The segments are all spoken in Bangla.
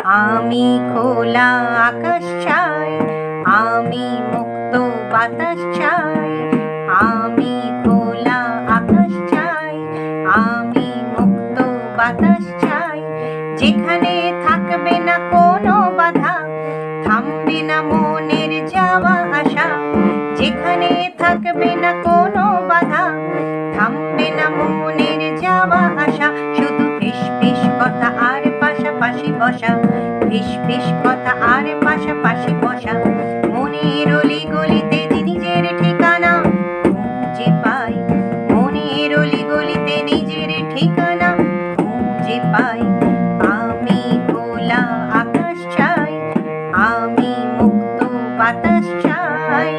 আমি খোলা আকাশ চাই, আমি মুক্ত বাতাস চাই। আমি খোলা আকাশ চাই, আমি মুক্ত বাতাস চাই। যেখানে থাকবে না কোনো বাধা, থামবে না মনের যাওয়া আসা। যেখানে থাকবে না কোনো বাধা, থামবে না মনের যাওয়া আসা। শুধু ফিস ফিস কথা আর পাশাপাশি বসা, ফিস ফিস কথা আর পাশাপাশি বসা। মনের অলি গলিতে নিজের ঠিকানা খুঁজে পাই, মনের অলি গলিতে নিজের ঠিকানা খুঁজে পাই। আমি খোলা আকাশ চাই, আমি মুক্ত বাতাস চাই।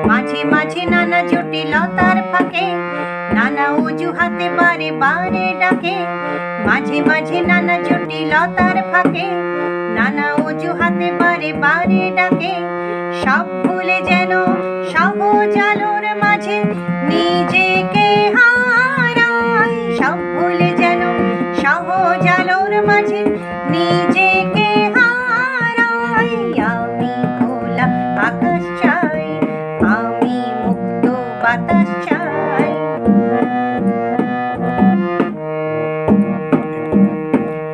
মাঝে মাঝে নানা জটিলতার ফাঁকে, নানা অজুহাতে বারে বারে ডাকে। মাঝে মাঝে নানা জটিলতার ফাঁকে, নানা অজুহাতে বারে বারে ডাকে। সব ভুলে যেন সহজ আলোর মাঝে নিজেকে হারাই। সব ভুলে যেন সহজ আলোর মাঝে নিজেকে হারাই। আমি খোলা আকাশ চাই, আমি মুক্ত বাতাস চাই।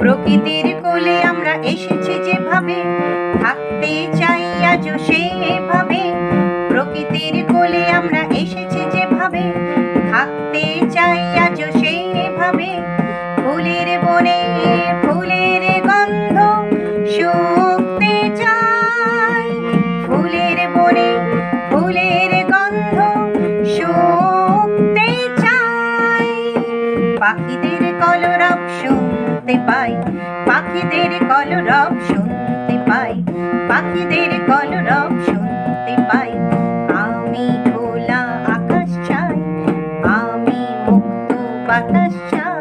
প্রকৃতির কোলে আমরা এসেছি যেভাবে, থাকতে চাই আজও সেভাবে। প্রকৃতির কোলে আমরা এসেছি যেভাবে, থাকতে চাই আজও সেভাবে। ফুলের বনে ফুলের গন্ধ শুঁকতে চাই, ফুলের বনে ফুলের গন্ধ শুঁকতে চাই। পাখিদের কলরব শুনতে পাই, পাখিদের কলরব শুনতে পাই, পাখিদের কলরব শুনতে পাই। আমি খোলা আকাশ চাই, আমি মুক্ত বাতাস চাই।